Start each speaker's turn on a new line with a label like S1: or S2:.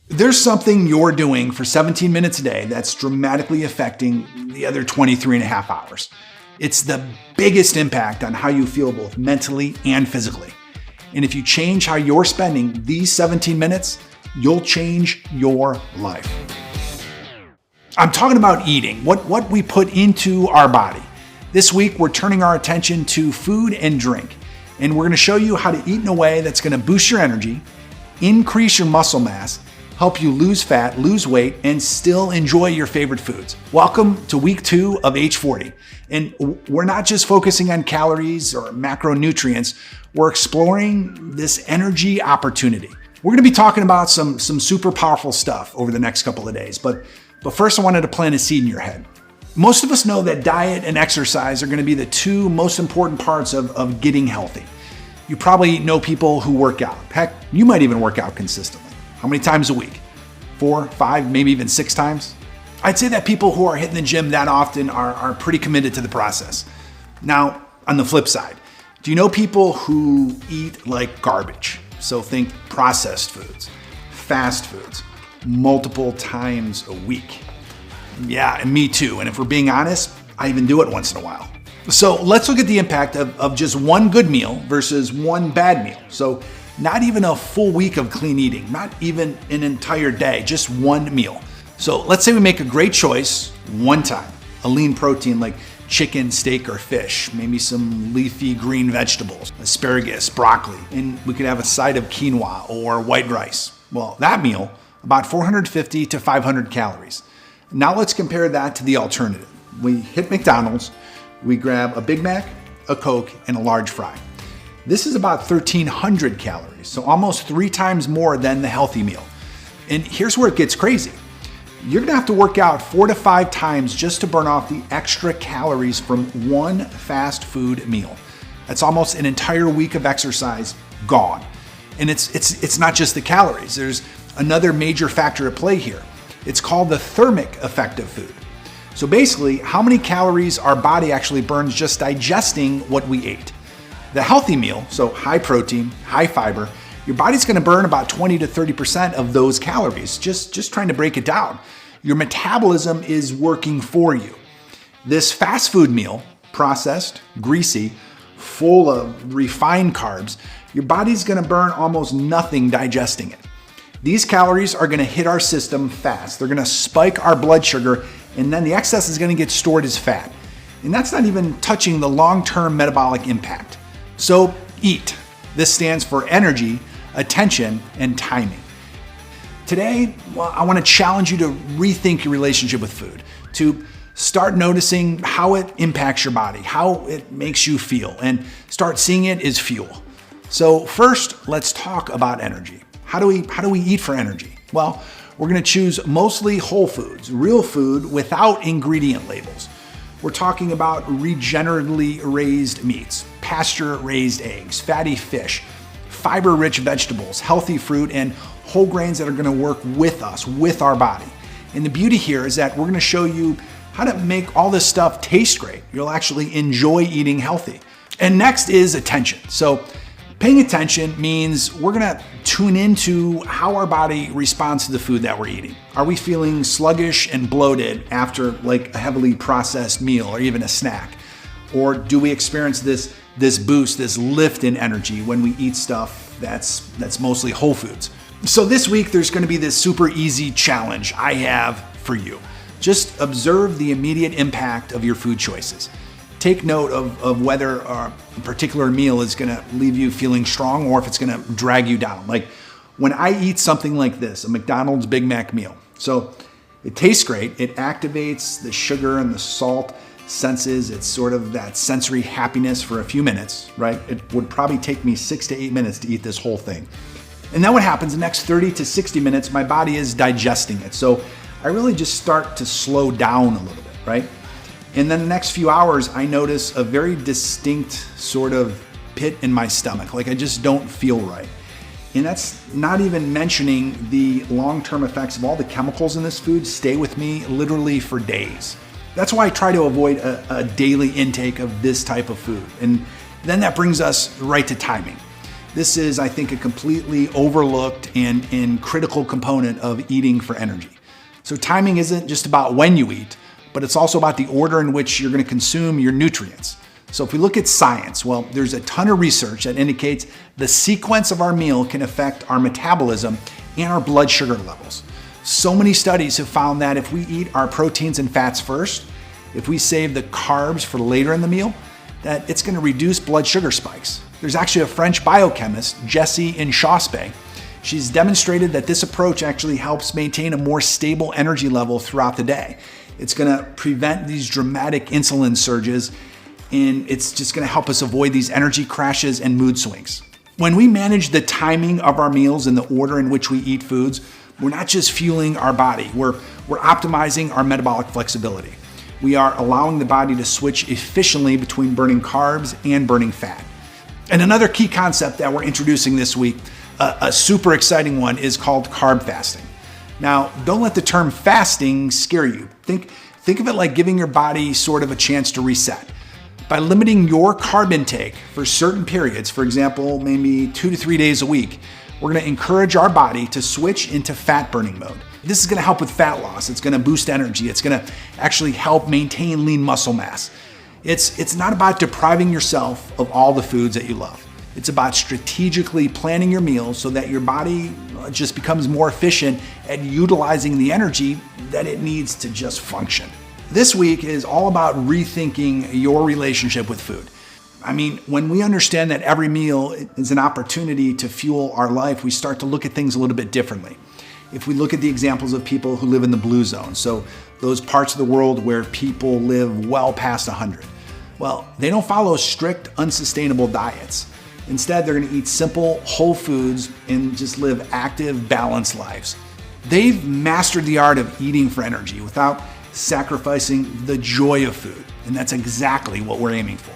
S1: There's something you're doing for 17 minutes a day that's dramatically affecting the other 23 and a half hours. It's the biggest impact on how you feel both mentally and physically. And if you change how you're spending these 17 minutes, you'll change your life. I'm talking about eating, what we put into our body. This week, we're turning our attention to food and drink. And we're going to show you how to eat in a way that's going to boost your energy, increase your muscle mass, help you lose fat, lose weight, and still enjoy your favorite foods. Welcome to week 2 of H40. And we're not just focusing on calories or macronutrients, we're exploring this energy opportunity. We're going to be talking about some super powerful stuff over the next couple of days. But first, I wanted to plant a seed in your head. Most of us know that diet and exercise are going to be the two most important parts of getting healthy. You probably know people who work out. Heck, you might even work out consistently. How many times a week? 4, 5, maybe even 6 times? I'd say that people who are hitting the gym that often are pretty committed to the process. Now, on the flip side, do you know people who eat like garbage? So think processed foods, fast foods, multiple times a week. Yeah, and me too. And if we're being honest, I even do it once in a while. So let's look at the impact of just one good meal versus one bad meal. So not even a full week of clean eating, not even an entire day, just one meal. So let's say we make a great choice one time, a lean protein like chicken, steak, or fish, maybe some leafy green vegetables, asparagus, broccoli, and we could have a side of quinoa or white rice. Well, that meal, about 450 to 500 calories. Now let's compare that to the alternative. We hit McDonald's, we grab a Big Mac, a Coke, and a large fry. This is about 1,300 calories, so almost 3 times more than the healthy meal. And here's where it gets crazy. You're gonna have to work out 4 to 5 times just to burn off the extra calories from one fast food meal. That's almost an entire week of exercise gone. And it's not just the calories. There's another major factor at play here. It's called the thermic effect of food. So basically, how many calories our body actually burns just digesting what we ate. The healthy meal, so high protein, high fiber, your body's gonna burn about 20 to 30% of those calories, just trying to break it down. Your metabolism is working for you. This fast food meal, processed, greasy, full of refined carbs, your body's gonna burn almost nothing digesting it. These calories are gonna hit our system fast. They're gonna spike our blood sugar, and then the excess is gonna get stored as fat. And that's not even touching the long-term metabolic impact. So eat. This stands for energy, attention, and timing. Today, I want to challenge you to rethink your relationship with food, to start noticing how it impacts your body, how it makes you feel, and start seeing it as fuel. So first, let's talk about energy. How do we eat for energy? Well, we're going to choose mostly whole foods, real food without ingredient labels. We're talking about regeneratively raised meats, pasture-raised eggs, fatty fish, fiber-rich vegetables, healthy fruit, and whole grains that are gonna work with us, with our body. And the beauty here is that we're gonna show you how to make all this stuff taste great. You'll actually enjoy eating healthy. And next is attention. So paying attention means we're gonna tune into how our body responds to the food that we're eating. Are we feeling sluggish and bloated after like a heavily processed meal or even a snack? Or do we experience this boost, this lift in energy when we eat stuff that's mostly whole foods? So this week, there's gonna be this super easy challenge I have for you. Just observe the immediate impact of your food choices. Take note of whether a particular meal is gonna leave you feeling strong or if it's gonna drag you down. Like when I eat something like this, a McDonald's Big Mac meal. So it tastes great, it activates the sugar and the salt senses, it's sort of that sensory happiness for a few minutes, right? It would probably take me 6 to 8 minutes to eat this whole thing. And then what happens, the next 30 to 60 minutes, my body is digesting it. So I really just start to slow down a little bit, right? And then the next few hours, I notice a very distinct sort of pit in my stomach, like I just don't feel right. And that's not even mentioning the long-term effects of all the chemicals in this food stay with me literally for days. That's why I try to avoid a daily intake of this type of food. And then that brings us right to timing. This is, I think, a completely overlooked and critical component of eating for energy. So timing isn't just about when you eat, but it's also about the order in which you're going to consume your nutrients. So if we look at science, well, there's a ton of research that indicates the sequence of our meal can affect our metabolism and our blood sugar levels. So many studies have found that if we eat our proteins and fats first, if we save the carbs for later in the meal, that it's going to reduce blood sugar spikes. There's actually a French biochemist, Jessie Inchauspé. She's demonstrated that this approach actually helps maintain a more stable energy level throughout the day. It's going to prevent these dramatic insulin surges, and it's just going to help us avoid these energy crashes and mood swings. When we manage the timing of our meals and the order in which we eat foods, we're not just fueling our body, we're optimizing our metabolic flexibility. We are allowing the body to switch efficiently between burning carbs and burning fat. And another key concept that we're introducing this week, a super exciting one, is called carb fasting. Now, don't let the term fasting scare you. Think of it like giving your body sort of a chance to reset. By limiting your carb intake for certain periods, for example, maybe 2 to 3 days a week, we're going to encourage our body to switch into fat burning mode. This is going to help with fat loss. It's going to boost energy. It's going to actually help maintain lean muscle mass. It's not about depriving yourself of all the foods that you love. It's about strategically planning your meals so that your body just becomes more efficient at utilizing the energy that it needs to just function. This week is all about rethinking your relationship with food. I mean, when we understand that every meal is an opportunity to fuel our life, we start to look at things a little bit differently. If we look at the examples of people who live in the blue zone, so those parts of the world where people live well past 100, well, they don't follow strict, unsustainable diets. Instead, they're going to eat simple, whole foods and just live active, balanced lives. They've mastered the art of eating for energy without sacrificing the joy of food, and that's exactly what we're aiming for.